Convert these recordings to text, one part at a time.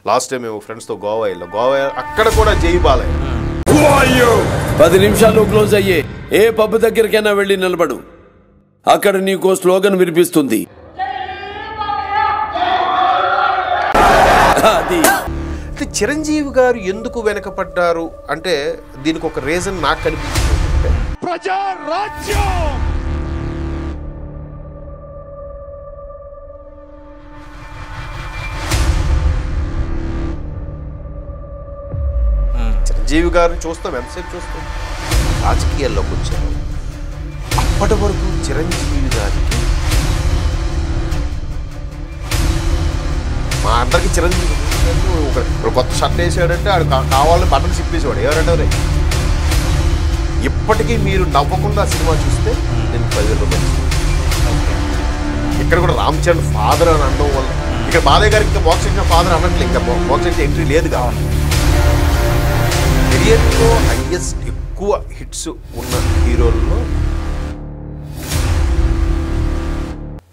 Last time మేము ఫ్రెండ్స్తో గోవా వెళ్ళాం. గోవా అక్కడ కూడా జై బాలయ్య. 10 నిమిషాలు క్లోజ్ అయ్యే ఏ పబ్ దగ్గరికైనా వెళ్ళి నిలబడు, అక్కడ నీకో స్లోగన్ వినిపిస్తుంది. అది చిరంజీవి గారు ఎందుకు వెనకపడ్డారు అంటే దీనికి ఒక రీజన్ నాకు కనిపిస్తుంది. చిరంజీవి గారిని చూస్తాం, ఎంతసేపు చూస్తాం, రాజకీయాల్లోకి వచ్చారు. అప్పటి వరకు చిరంజీవి గారికి మా అందరికి చిరంజీవి ఒక కొత్త షర్ట్ వేసాడంటే ఆడు కావాలని బటన్ సిప్పేసేవాడు. ఎవరంటే ఇప్పటికీ మీరు నవ్వకుండా సినిమా చూస్తే నేను 10,000 రూపాయలు. ఇక్కడ కూడా రామ్ చరణ్ ఫాదర్ అని అనడం వల్ల ఇక్కడ బాలయ్య గారికి ఇంకా బాక్సింగ్ ఫాదర్ అనట్లేదు, ఇంకా బాక్సింగ్ ఎంట్రీ లేదు కావాలి. కెరియర్లో హైయెస్ట్ ఎక్కువ హిట్స్ ఉన్న హీరోల్లో.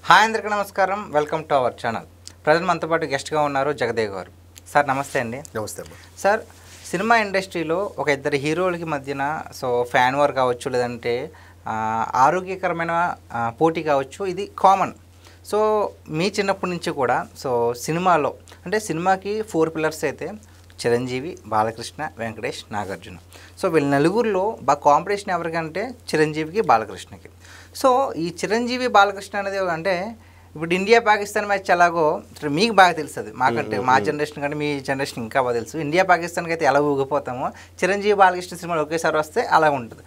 హాయ్ అందరికీ నమస్కారం, welcome to our channel. Present మనతో పాటు గెస్ట్గా ఉన్నారు జగదేవ్ గారు. సార్ నమస్తే అండి. నమస్తే అమ్మా. సార్, సినిమా ఇండస్ట్రీలో ఒక ఇద్దరు హీరోలకి మధ్యన ఫ్యాన్ వార్ కావచ్చు, లేదంటే ఆరోగ్యకరమైన పోటీ కావచ్చు, ఇది కామన్. మీ చిన్నప్పటి నుంచి కూడా సినిమాలో అంటే సినిమాకి 4 పిల్లర్స్ అయితే చిరంజీవి, బాలకృష్ణ, వెంకటేష్, నాగార్జున. వీళ్ళ నలుగురిలో బాగా కాంపిటీషన్ ఎవరికంటే చిరంజీవికి, బాలకృష్ణకి. ఈ చిరంజీవి బాలకృష్ణ అనేది అంటే ఇప్పుడు ఇండియా పాకిస్తాన్ మ్యాచ్ ఎలాగో మీకు బాగా తెలుస్తుంది, మాకంటే మా జనరేషన్ కంటే మీ జనరేషన్ ఇంకా బాగా తెలుసు. ఇండియా పాకిస్తాన్కి అయితే ఎలా ఊగిపోతామో చిరంజీవి బాలకృష్ణ సినిమాలు ఒకేసారి వస్తే అలా ఉంటుంది.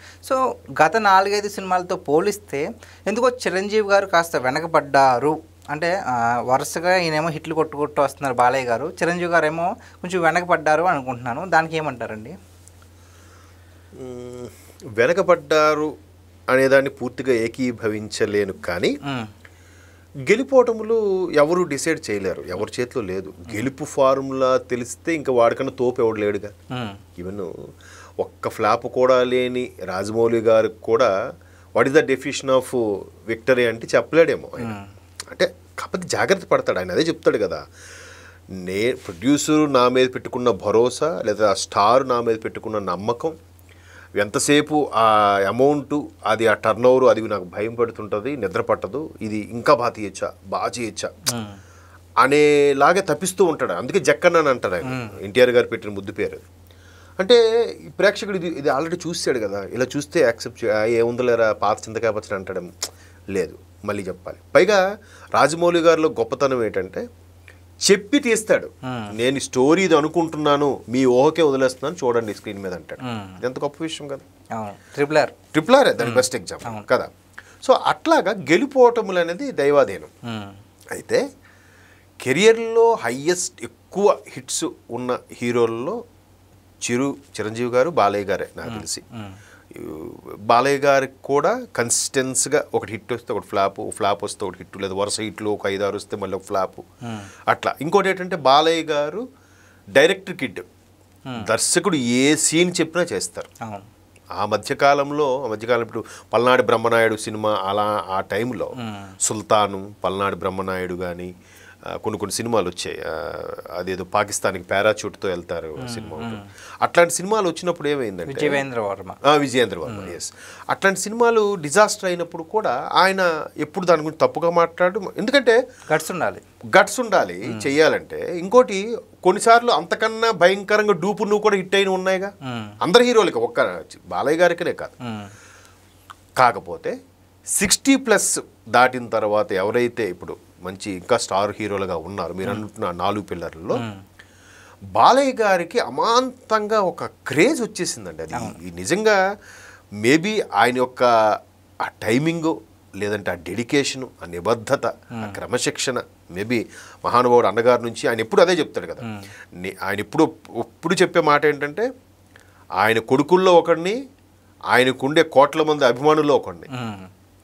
గత 4-5 సినిమాలతో పోలిస్తే ఎందుకో చిరంజీవి గారు కాస్త వెనకబడ్డారు. అంటే వరుసగా ఈయనేమో హిట్లు కొట్టుకుంటూ వస్తున్నారు బాలయ్య గారు, చిరంజీవి గారు ఏమో కొంచెం వెనకబడ్డారు అనుకుంటున్నాను. దానికి ఏమంటారండి? వెనకబడ్డారు అనేదాన్ని పూర్తిగా ఏకీభవించలేను, కానీ గెలుపోవటములు ఎవరు డిసైడ్ చేయలేరు, ఎవరి చేతిలో లేదు. గెలుపు ఫార్ములా తెలిస్తే ఇంకా వాడికన్నా తోపు ఎవడు లేడుగా. ఈవెన్ ఒక్క ఫ్లాప్ కూడా లేని రాజమౌళి గారికి కూడా what is the definition of victory అంటే చెప్పలేడేమో ఆయన. అంటే కాకపోతే జాగ్రత్త పడతాడు ఆయన, అదే చెప్తాడు కదా, ప్రొడ్యూసరు నా మీద పెట్టుకున్న భరోసా లేదా ఆ స్టార్ నా మీద పెట్టుకున్న నమ్మకం, ఎంతసేపు ఆ అమౌంట్ అది ఆ టర్న్ ఓవర్ అది నాకు భయం పడుతుంటుంది, నిద్ర పట్టదు, ఇది ఇంకా బాగా చేయొచ్చా అనేలాగే తప్పిస్తూ ఉంటాడు. అందుకే జక్కన్న అని అంటారు ఆయన, ఎన్టీఆర్ గారు పెట్టిన ముద్దు పేరు. అంటే ప్రేక్షకుడు ఇది ఆల్రెడీ చూసాడు కదా, ఇలా చూస్తే యాక్సెప్ట్ ఏముందలేరా పాత చింతకాయ పచ్చడి అంటాడు. లేదు, మళ్ళీ చెప్పాలి. పైగా రాజమౌళి గారిలో గొప్పతనం ఏంటంటే చెప్పి తీస్తాడు. నేను స్టోరీ ఇది అనుకుంటున్నాను, మీ ఊహకే వదిలేస్తున్నాను చూడండి స్క్రీన్ మీద అంటాడు. ఎంత గొప్ప విషయం కదా. ట్రిపుల్ ఆర్ దాని బెస్ట్ ఎగ్జాంపుల్ కదా. అట్లాగా గెలుపోవటములు అనేది దైవాధీనం. అయితే కెరియర్లో హైయెస్ట్ ఎక్కువ హిట్స్ ఉన్న హీరోల్లో చిరంజీవి గారు, బాలయ్య గారే నాకు తెలిసి. బాలయ్య గారికి కూడా కన్సిస్టెన్స్గా ఒకటి హిట్ వస్తే ఒకటి ఫ్లాప్ వస్తే ఒకటి హిట్, లేదా వరుస హిట్లు ఒక 5-6 వస్తే మళ్ళీ ఒక ఫ్లాప్ అట్లా. ఇంకోటి ఏంటంటే బాలయ్య గారు డైరెక్టర్ కిడ్, దర్శకుడు ఏ సీన్ చెప్పినా చేస్తారు. ఆ మధ్యకాలం ఇప్పుడు పల్నాడు బ్రహ్మనాయుడు సినిమా అలా ఆ టైంలో సుల్తాను, పల్నాడు బ్రహ్మనాయుడు కానీ కొన్ని సినిమాలు వచ్చాయి. అదేదో పాకిస్తాన్కి పారాచూట్తో వెళ్తారు సినిమా. అట్లాంటి సినిమాలు వచ్చినప్పుడు ఏమైందంటే విజయేంద్ర వర్మ, ఎస్, అట్లాంటి సినిమాలు డిజాస్టర్ అయినప్పుడు కూడా ఆయన ఎప్పుడు దాని గురించి తప్పుగా మాట్లాడు. ఎందుకంటే గట్స్ ఉండాలి చెయ్యాలంటే. ఇంకోటి కొన్నిసార్లు అంతకన్నా భయంకరంగా డూపు నువ్వు కూడా హిట్ అయిన ఉన్నాయిగా అందరు హీరోలకి, ఒక్క బాలయ్య గారికనే కాదు. కాకపోతే 60+ దాటిన తర్వాత ఎవరైతే ఇప్పుడు మంచి ఇంకా స్టార్ హీరోలుగా ఉన్నారు మీరు అంటున్న 4 పిల్లర్లలో, బాలయ్య గారికి అమాంతంగా ఒక క్రేజ్ వచ్చేసిందండి. అది నిజంగా మేబీ ఆయన యొక్క ఆ టైమింగు, లేదంటే ఆ డెడికేషను, ఆ నిబద్ధత, ఆ క్రమశిక్షణ, మేబీ మహానుభావుడు అన్నగారి నుంచి ఆయన ఎప్పుడు అదే చెప్తాడు కదా. ఆయన ఎప్పుడు చెప్పే మాట ఏంటంటే ఆయన కొడుకుల్లో ఒకడిని, ఆయనకుండే కోట్ల మంది అభిమానుల్లో ఒకడిని.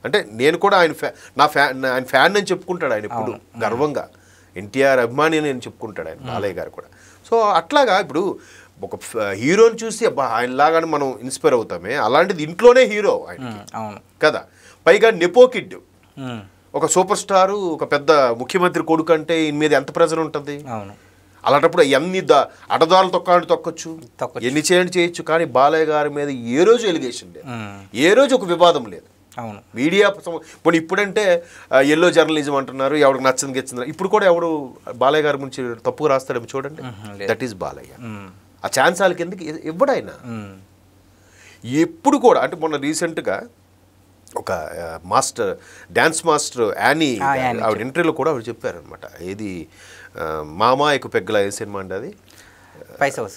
అంటే నేను కూడా ఆయన ఫ్యాన్ అని చెప్పుకుంటాడు ఆయన ఎప్పుడు గర్వంగా. ఎన్టీఆర్ అభిమాని అని చెప్పుకుంటాడు ఆయన, బాలయ్య గారు కూడా. అట్లాగా ఇప్పుడు ఒక హీరోని చూసి అబ్బా ఆయనలాగానే మనం ఇన్స్పైర్ అవుతామే, అలాంటిది ఇంట్లోనే హీరో ఆయనకి కదా. పైగా నెపో కిడ్, ఒక సూపర్ స్టారు, ఒక పెద్ద ముఖ్యమంత్రి కొడుకు అంటే ఈయన మీద ఎంత ప్రెజర్ ఉంటుంది. అలాంటప్పుడు ఎన్ని అడదారులు తొక్కొచ్చు, ఎన్ని చేయొచ్చు, కానీ బాలయ్య గారి మీద ఏ రోజు ఎలిగేషన్ లేదు, ఏ రోజు ఒక వివాదం లేదు. అవును, మీడియా ఇప్పుడంటే ఎల్లో జర్నలిజం అంటున్నారు, ఎవరికి నచ్చింది గెచ్చింది. ఇప్పుడు కూడా ఎవడు బాలయ్య గారి గురించి తప్పుగా రాస్తాడేమో చూడండి. That is Balayya. ఆ ఛాన్స్ వాళ్ళకి ఎందుకు ఇవ్వడైనా ఎప్పుడు కూడా. అంటే మొన్న రీసెంట్గా ఒక మాస్టర్, డ్యాన్స్ మాస్టర్ యానీ ఆవిడ ఇంటర్వ్యూలో కూడా ఆవిడ చెప్పారనమాట. ఏది మామాయకు పెగ్గల ఏ సినిమా అండి అది,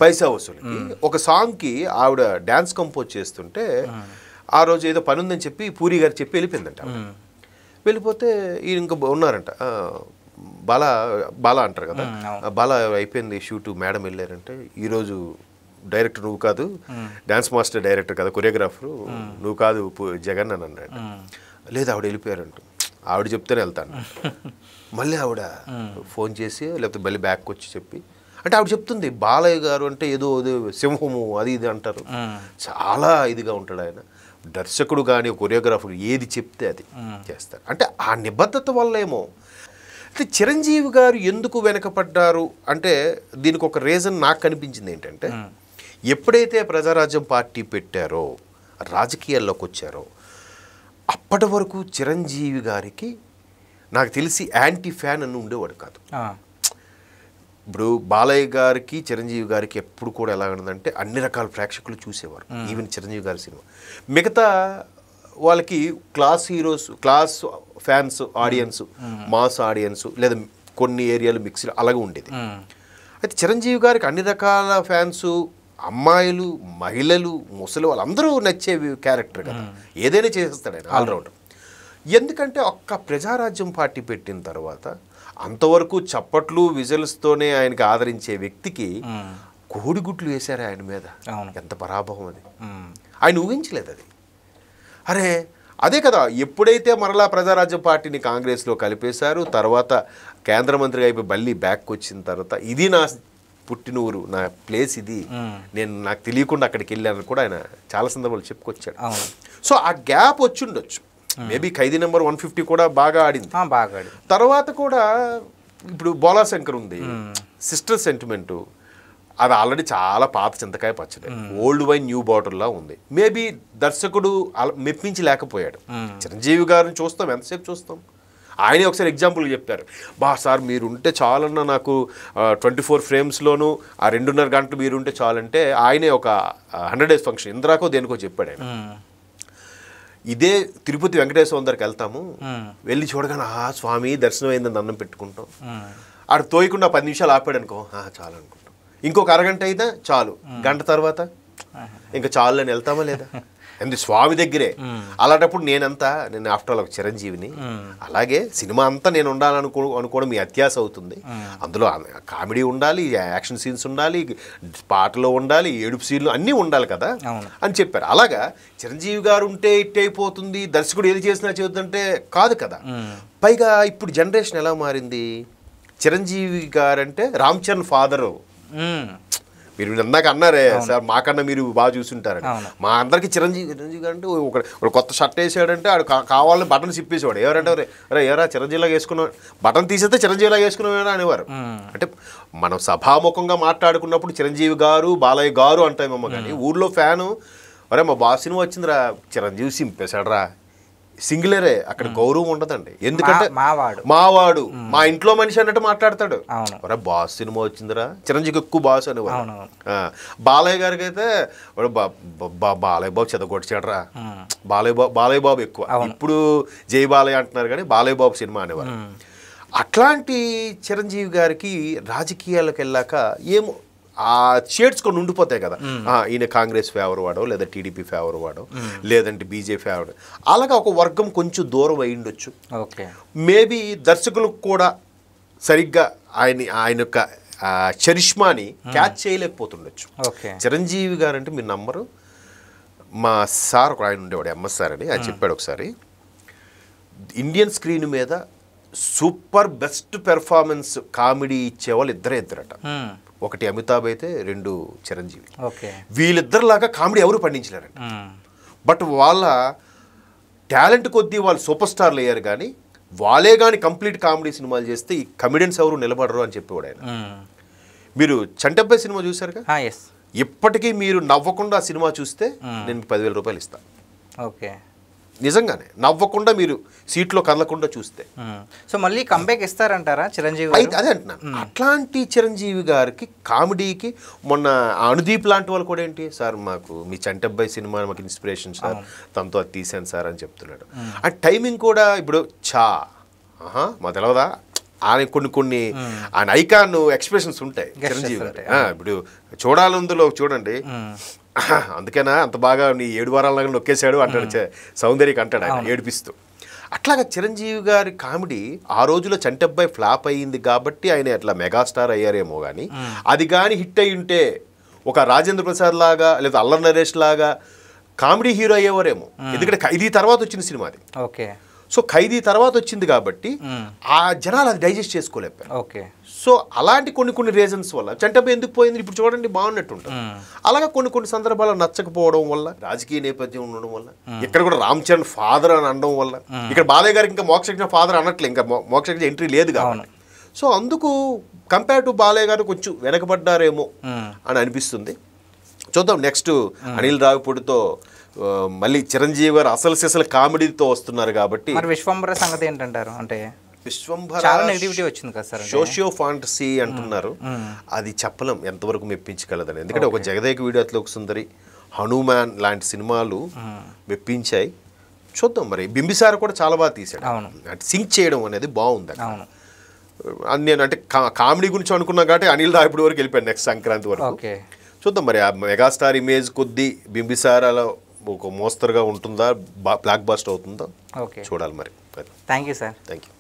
పైసా వసూలుకి ఒక సాంగ్కి ఆవిడ డ్యాన్స్ కంపోజ్ చేస్తుంటే ఆ రోజు ఏదో పని ఉందని చెప్పి పూరి గారు చెప్పి వెళ్ళిపోయిందంట. వెళ్ళిపోతే ఈయన ఇంకా ఉన్నారంట, బాలా అంటారు కదా, బాలా అయిపోయింది షూట్, మేడం వెళ్ళారంటే ఈరోజు డైరెక్టర్ నువ్వు కాదు, డ్యాన్స్ మాస్టర్ డైరెక్టర్ కదా, కొరియోగ్రాఫరు నువ్వు కాదు జగన్ అని అన్నాడు. లేదు ఆవిడ వెళ్ళిపోయారంట. ఆవిడ చెప్తేనే వెళ్తాను. మళ్ళీ ఆవిడ ఫోన్ చేసి లేకపోతే మళ్ళీ బ్యాక్ వచ్చి చెప్పి, అంటే ఆవిడ చెప్తుంది బాలయ్య గారు అంటే ఏదో సింహము అది ఇది అంటారు, చాలా ఇదిగా ఉంటాడు ఆయన, దర్శకుడు కానీ కొరియోగ్రాఫర్ ఏది చెప్తే అది చేస్తారు. అంటే ఆ నిబద్ధత వల్ల ఏమో. అయితే చిరంజీవి గారు ఎందుకు వెనకపడ్డారు అంటే దీనికి ఒక రీజన్ నాకు కనిపించింది ఏంటంటే, ఎప్పుడైతే ప్రజారాజ్యం పార్టీ పెట్టారో, రాజకీయాల్లోకి వచ్చారో, అప్పటి వరకు చిరంజీవి గారికి నాకు తెలిసి యాంటీ ఫ్యాన్ అని ఉండేవాడు కాదు. ఇప్పుడు బాలయ్య గారికి చిరంజీవి గారికి ఎప్పుడు కూడా ఎలా ఉన్నదంటే అన్ని రకాల ప్రేక్షకులు చూసేవారు. ఈవెన్ చిరంజీవి గారి సినిమా మిగతా వాళ్ళకి class heroes, class fans audience, mass audience, లేదా కొన్ని ఏరియాలు మిక్స్డ్ అలాగే ఉండేది. అయితే చిరంజీవి గారికి అన్ని రకాల ఫ్యాన్స్, అమ్మాయిలు, మహిళలు, ముసలి వాళ్ళు అందరూ నచ్చే క్యారెక్టర్ కదా, ఏదైనా చేసేస్తాడు ఆయన, ఆల్రౌండర్. ఎందుకంటే ఒక్క ప్రజారాజ్యం పార్టీ పెట్టిన తర్వాత అంతవరకు చప్పట్లు విజల్స్తోనే ఆయనకి ఆదరించే వ్యక్తికి కోడిగుట్లు వేశారు ఆయన మీద. ఎంత పరాభవం అది, ఆయన ఊహించలేదు అది. అరే అదే కదా, ఎప్పుడైతే మరలా ప్రజారాజ్యం పార్టీని కాంగ్రెస్లో కలిపేశారు, తర్వాత కేంద్ర మంత్రిగా అయిపోయి మళ్ళీ బ్యాక్ వచ్చిన తర్వాత ఇది నా పుట్టినూరు, నా ప్లేస్ ఇది, నేను నాకు తెలియకుండా అక్కడికి వెళ్ళాను కూడా ఆయన చాలా సందర్భాలు చెప్పుకొచ్చాడు. సో ఆ గ్యాప్ వచ్చి ఉండొచ్చు. మేబీ ఖైదీ నెంబర్ 150 కూడా బాగా ఆడింది. తర్వాత కూడా ఇప్పుడు బోలాశంకర్ ఉంది, సిస్టర్ సెంటిమెంటు, అది ఆల్రెడీ చాలా పాత చింతకాయ పచ్చడి, ఓల్డ్ వైన్ న్యూ బాటిల్లా ఉంది. మేబీ దర్శకుడు మెప్పించి లేకపోయాడు. చిరంజీవి గారిని చూస్తాం, ఎంతసేపు చూస్తాం. ఆయనే ఒకసారి ఎగ్జాంపుల్ చెప్పారు, సార్ మీరుంటే చాలన్నా నాకు 24 ఫ్రేమ్స్లోనూ ఆ 2.5 గంటలు మీరుంటే చాలంటే, ఆయనే ఒక 100 days ఫంక్షన్ ఇంద్రాకో దేనికో చెప్పాడు ఆయన. ఇదే తిరుపతి వెంకటేశ్వర దగ్గరికి వెళ్తాము, వెళ్ళి చూడగానే స్వామి దర్శనం అయిందని దండం పెట్టుకుంటాం, ఆడు తోయకుండా 10 నిమిషాలు ఆపాడు అనుకో చాలు అనుకుంటాం. ఇంకొక అరగంట అయితే చాలు, గంట తర్వాత ఇంకా చాలు అని వెళ్తామా లేదా? ఎందుకు స్వామి దగ్గరే. అలాంటప్పుడు నేను ఆఫ్టర్ ఆల్ ఒక చిరంజీవిని, అలాగే సినిమా అంతా నేను ఉండాలనుకోవడం మీ అత్యాశ అవుతుంది. అందులో కామెడీ ఉండాలి, యాక్షన్ సీన్స్ ఉండాలి, పాటలో ఉండాలి, ఏడుపు సీన్లు అన్నీ ఉండాలి కదా అని చెప్పారు. అలాగా చిరంజీవి గారు ఉంటే ఇట్ అయిపోతుంది, దర్శకుడు ఏది చేసినా చేద్దంటే కాదు కదా. పైగా ఇప్పుడు జనరేషన్ ఎలా మారింది, చిరంజీవి గారంటే రామ్ చరణ్ ఫాదరు. మీరు ఇందాక అన్నారే సార్ మాకన్నా మీరు బాగా చూసుంటారని, మా అందరికి చిరంజీవి అంటే ఒక కొత్త షర్ట్ వేసాడంటే ఆడు కావాలని బటన్ సిప్పేసేవాడు. ఎవరంటే ఎవరా చిరంజీవిలాగా వేసుకున్నావు, బటన్ తీసేస్తే చిరంజీవిలాగా వేసుకున్నావు అనేవారు. అంటే మనం సభాముఖంగా మాట్లాడుకున్నప్పుడు చిరంజీవి గారు, బాలయ్య గారు అంటామేమో, కానీ ఊర్లో ఫ్యాను అరే మా బాస్ సినిమా వచ్చిందిరా చిరంజీవి సింపేశాడు రా, సింగులరే, అక్కడ గౌరవం ఉండదండి. ఎందుకంటే మావాడు మా ఇంట్లో మనిషి అన్నట్టు మాట్లాడతాడు. బాస్ సినిమా వచ్చిందిరా, చిరంజీవికి ఎక్కువ బాస్ అనేవాడు. బాలయ్య గారికి అయితే బాలయ్య బాబు చెదగొడిచాడరా, బాలయ్య బాబు ఎక్కువ. ఇప్పుడు జై బాలయ్య అంటున్నారు కానీ బాలయ్య బాబు సినిమా అనేవారు. అట్లాంటి చిరంజీవి గారికి రాజకీయాలకు వెళ్ళాక ఏమో ఆ షేడ్స్ కొన్ని ఉండిపోతాయి కదా, ఈయన కాంగ్రెస్ ఫేవర్ వాడో, లేదా టీడీపీ ఫేవర్ వాడో, లేదంటే బీజేపీ ఫేవర్, అలాగా ఒక వర్గం కొంచెం దూరం అయి ఉండొచ్చు. మేబీ దర్శకులకు కూడా సరిగ్గా ఆయన యొక్క చరిష్మాని క్యాచ్ చేయలేకపోతుండొచ్చు. చిరంజీవి గారు అంటే మీరు నమ్మరు, మా సార్ ఒక ఆయన ఉండేవాడు ఎంఎస్ సార్ అని, ఆయన చెప్పాడు ఒకసారి, ఇండియన్ స్క్రీన్ మీద సూపర్ బెస్ట్ పెర్ఫార్మెన్స్ కామెడీ ఇచ్చేవాళ్ళు ఇద్దరట. ఒకటి అమితాబ్ అయితే, 2 చిరంజీవి. వీళ్ళిద్దరిలాగా కామెడీ ఎవరు పండించలేరంట. బట్ వాళ్ళ టాలెంట్ కొద్దీ వాళ్ళు సూపర్ స్టార్లు అయ్యారు, కానీ వాళ్ళే కానీ కంప్లీట్ కామెడీ సినిమాలు చేస్తే ఈ కమెడియన్స్ ఎవరు నిలబడరు అని చెప్పేవాడు ఆయన. మీరు చంటబ్బాయి సినిమా చూసారుగా, ఎస్. ఇప్పటికీ మీరు నవ్వకుండా ఆ సినిమా చూస్తే నేను మీకు 10,000 రూపాయలు ఇస్తాను. ఓకే. నిజంగానే నవ్వకుండా మీరు సీట్లో కదలకుండా చూస్తే. సో మళ్ళీ కంబ్యాక్ ఇస్తారంటారా చిరంజీవి అయితే అదే అంటున్నాను, అట్లాంటి చిరంజీవి గారికి కామెడీకి మొన్న అనుదీప్ లాంటి వాళ్ళు కూడా ఏంటి సార్ మాకు మీ చంటబ్బాయి సినిమా మాకు ఇన్స్పిరేషన్ సార్, తనతో అది తీసాను సార్ అని చెప్తున్నాడు. ఆ టైమింగ్ కూడా ఇప్పుడు మా తెలవదా ఆయన కొన్ని ఆయన ఐకాన్ ఎక్స్ప్రెషన్స్ ఉంటాయి చిరంజీవి గారు. ఇప్పుడు చూడాలందులో చూడండి, అందుకేనా అంత బాగా నీ 7 వారాల నొక్కేశాడు అంటాడు సౌందర్యకి, అంటాడు ఆయన ఏడిపిస్తూ. అట్లాగా చిరంజీవి గారి కామెడీ ఆ రోజులో చంటబ్బాయి ఫ్లాప్ అయ్యింది కాబట్టి ఆయన అట్లా మెగాస్టార్ అయ్యారేమో కానీ, అది కానీ హిట్ అయి ఉంటే ఒక రాజేంద్ర ప్రసాద్ లాగా లేదా అల్లరి నరేష్ లాగా కామెడీ హీరో అయ్యేవారేమో. ఎందుకంటే ఖైదీ తర్వాత వచ్చిన సినిమా అది. ఓకే. సో ఖైదీ తర్వాత వచ్చింది కాబట్టి ఆ జనాలు అది డైజెస్ట్ చేసుకోలేపారు. ఓకే. సో అలాంటి కొన్ని రీజన్స్ వల్ల చంటబ్బాయి ఎందుకు పోయింది ఇప్పుడు చూడండి బాగున్నట్టు ఉంటుంది. అలాగా కొన్ని సందర్భాలు నచ్చకపోవడం వల్ల, రాజకీయ నేపథ్యం ఉండడం వల్ల, ఇక్కడ కూడా రామ్ చరణ్ ఫాదర్ అని అనడం వల్ల, ఇక్కడ బాలయ్య గారికి ఇంకా మోక్షజ్ఞ ఫాదర్ అనట్లే, ఇంకా మోక్షజ్ఞ ఎంట్రీ లేదు కాబట్టి, సో అందుకు కంపేర్ టు బాలయ్య గారు కొంచెం వెనకబడ్డారేమో అని అనిపిస్తుంది. చూద్దాం నెక్స్ట్ అనిల్ రావిపూడితో మళ్ళీ చిరంజీవి గారు అసలు కామెడీతో వస్తున్నారు కాబట్టి. మరి విశ్వంబర సంగతి ఏంటంటారు? అంటే విశ్వంభర చాలా నెగటివిటీ వచ్చింది కదా సార్, సోషియో ఫాంటసీ అంటున్నారు. అది చెప్పలేం ఎంతవరకు మెప్పించగలదని. ఎందుకంటే ఒక జగదేక వీడియోలో ఒక సుందరి, హనుమాన్ లాంటి సినిమాలు మెప్పించాయి. చూద్దాం మరి. బింబిసార కూడా చాలా బాగా తీశాడు, అంటే సింక్ చేయడం అనేది బాగుంది. నేను అంటే కామెడీ గురించి అనుకున్నా కాబట్టి అనిల్ రావిపూడి వరకు వెళ్ళిపోయాను నెక్స్ట్ సంక్రాంతి వరకు. చూద్దాం మరి ఆ మెగాస్టార్ ఇమేజ్ కొద్దీ బింబిసారాలో ఒక మోస్తరుగా ఉంటుందా, బ్లాక్ బాస్టర్ అవుతుందా చూడాలి మరి. Thank you sir. Thank you.